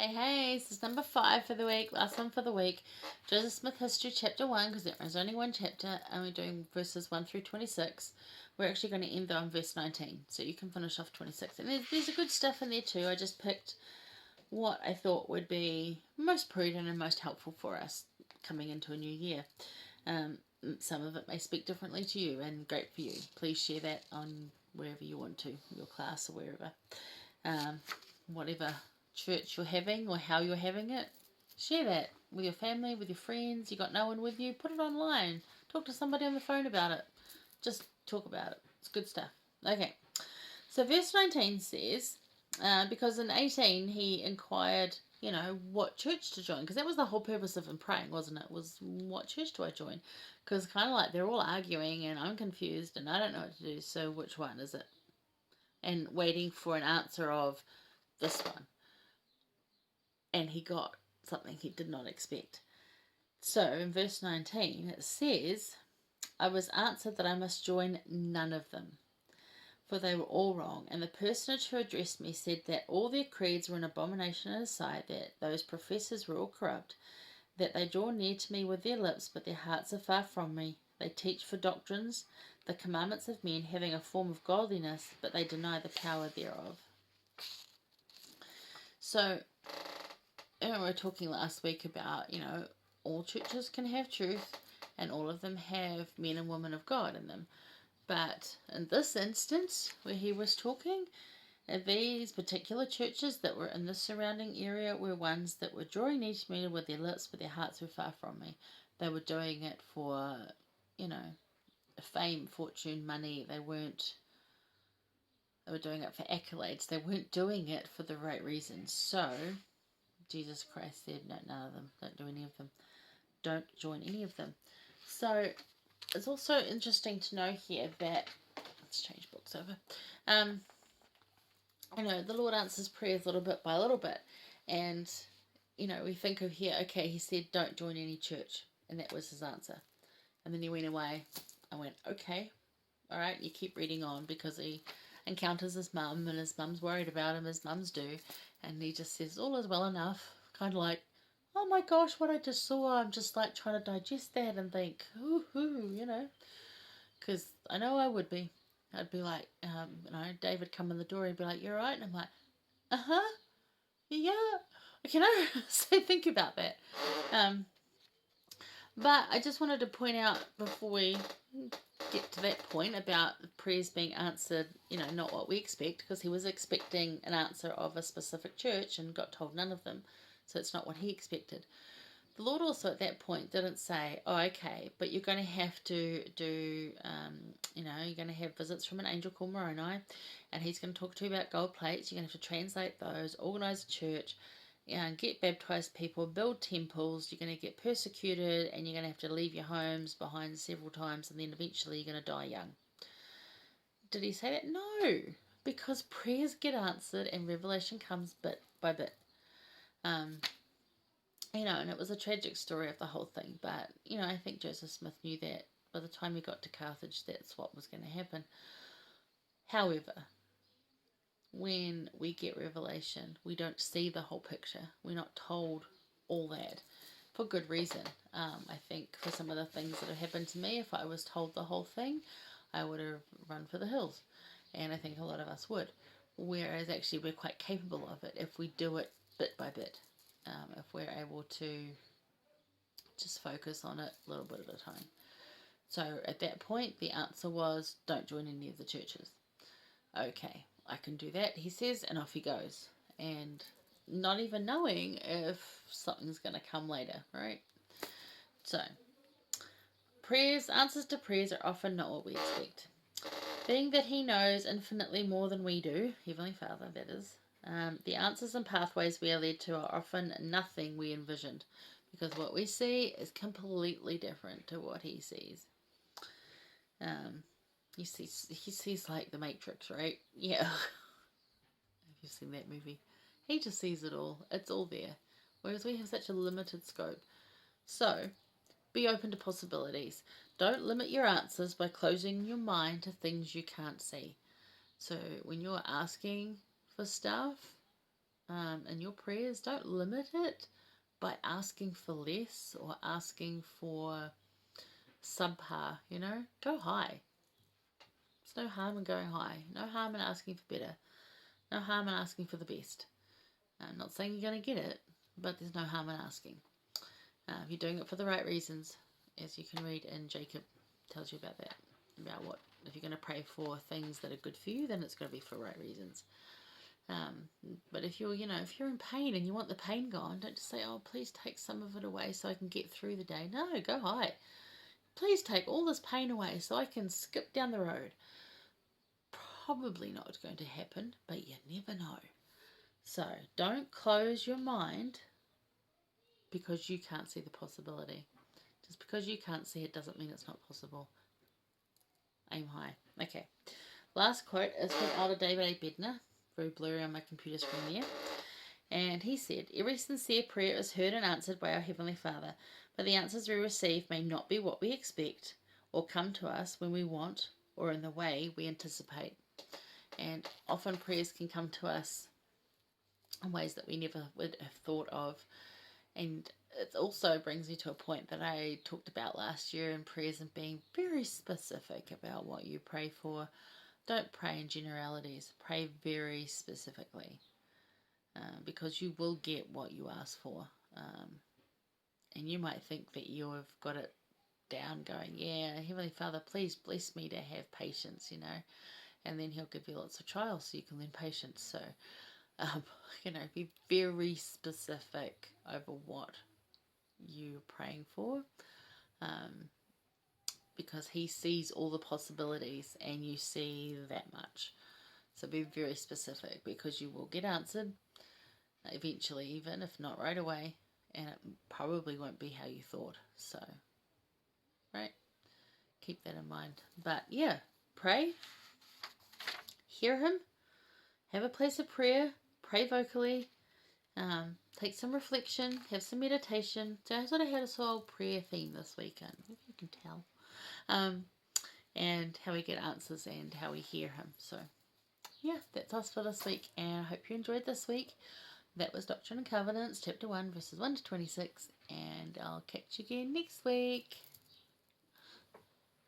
Hey, this is number 5 for the week, last one for the week. Joseph Smith History, Chapter 1, because there is only one chapter, and we're doing verses 1 through 26. We're actually going to end though on verse 19, so you can finish off 26. And there's a good stuff in there too. I just picked what I thought would be most prudent and most helpful for us coming into a new year. Some of it may speak differently to you, and great for you. Please share that on wherever you want to, your class or wherever. Whatever church you're having or how you're having it, share that with your family, with your friends. You got no one with you, put it online. Talk to somebody on the phone about it. Just talk about it. It's good stuff. Okay, so verse 19 says, because in 18 he inquired, what church to join, because that was the whole purpose of him praying, wasn't it? Was, what church do I join? Because kind of like they're all arguing and I'm confused and I don't know what to do, so which one is it? And waiting for an answer of this one. And he got something he did not expect. So in verse 19 it says, I was answered that I must join none of them, for they were all wrong. And the personage who addressed me said that all their creeds were an abomination in his sight, that those professors were all corrupt, that they draw near to me with their lips, but their hearts are far from me. They teach for doctrines the commandments of men, having a form of godliness, but they deny the power thereof. So, we were talking last week about, all churches can have truth and all of them have men and women of God in them. But in this instance, where he was talking, these particular churches that were in the surrounding area were ones that were drawing near to me with their lips, but their hearts were far from me. They were doing it for, fame, fortune, money. They were doing it for accolades. They weren't doing it for the right reasons. So Jesus Christ said, no, none of them. Don't do any of them. Don't join any of them. So it's also interesting to know here that, let's change books over. The Lord answers prayers little bit by little bit. And, we think of here, okay, he said, don't join any church. And that was his answer. And then he went away. I went, okay, all right, you keep reading on, because he encounters his mum and his mum's worried about him, his mums do. And he just says, all is well enough. Kind of like, oh my gosh, what I just saw. I'm just like trying to digest that and think, ooh, because I know I would be. I'd be like, David come in the door and be like, you're right. And I'm like, uh-huh, yeah. Can I think about that? But I just wanted to point out before we get to that point about prayers being answered, not what we expect, because he was expecting an answer of a specific church and got told none of them. So it's not what he expected. The Lord also at that point didn't say, oh, okay, but you're going to have to do, you're going to have visits from an angel called Moroni, and he's going to talk to you about gold plates. You're going to have to translate those, organize a church, get baptized people, build temples. You're going to get persecuted, and you're going to have to leave your homes behind several times, and then eventually you're going to die young. Did he say that? No, because prayers get answered and revelation comes bit by bit. And it was a tragic story of the whole thing, but, I think Joseph Smith knew that by the time he got to Carthage, that's what was going to happen. However, when we get revelation, we don't see the whole picture. We're not told all that for good reason. I think for some of the things that have happened to me, if I was told the whole thing, I would have run for the hills. And I think a lot of us would. Whereas actually we're quite capable of it if we do it bit by bit. If we're able to just focus on it a little bit at a time. So at that point, the answer was, don't join any of the churches. Okay, I can do that, he says, and off he goes. And not even knowing if something's going to come later, right? So, answers to prayers are often not what we expect. Being that he knows infinitely more than we do, Heavenly Father, that is, the answers and pathways we are led to are often nothing we envisioned, because what we see is completely different to what he sees. He sees like the Matrix, right? Yeah. Have you seen that movie? He just sees it all. It's all there. Whereas we have such a limited scope. So, be open to possibilities. Don't limit your answers by closing your mind to things you can't see. So, when you're asking for stuff, in your prayers. Don't limit it by asking for less or asking for subpar, Go high. There's no harm in going high. No harm in asking for better. No harm in asking for the best. I'm not saying you're going to get it, but there's no harm in asking. If you're doing it for the right reasons, as you can read in Jacob, tells you about that. About what, if you're going to pray for things that are good for you, then it's going to be for the right reasons. But if you're in pain and you want the pain gone, don't just say, oh, please take some of it away so I can get through the day. No, go high. Please take all this pain away so I can skip down the road. Probably not going to happen, but you never know. So don't close your mind because you can't see the possibility. Just because you can't see it doesn't mean it's not possible. Aim high. Okay. Last quote is from Elder David A. Bednar. Very blurry on my computer screen there. And he said, every sincere prayer is heard and answered by our Heavenly Father, but the answers we receive may not be what we expect or come to us when we want or in the way we anticipate. And often prayers can come to us in ways that we never would have thought of. And it also brings me to a point that I talked about last year in prayers and being very specific about what you pray for. Don't pray in generalities. Pray very specifically. Because you will get what you ask for. And you might think that you've got it down going, yeah, Heavenly Father, please bless me to have patience, And then He'll give you lots of trials so you can learn patience. So, be very specific over what you're praying for. Because He sees all the possibilities and you see that much. So be very specific because you will get answered eventually, even if not right away, and it probably won't be how you thought. So, right? Keep that in mind. But yeah, pray, hear Him, have a place of prayer, pray vocally, take some reflection, have some meditation. So I sort of had a whole prayer theme this weekend, if you can tell. And how we get answers and how we hear Him. So, yeah, that's us for this week, and I hope you enjoyed this week. That was Doctrine and Covenants, Chapter 1, verses 1 to 26, and I'll catch you again next week.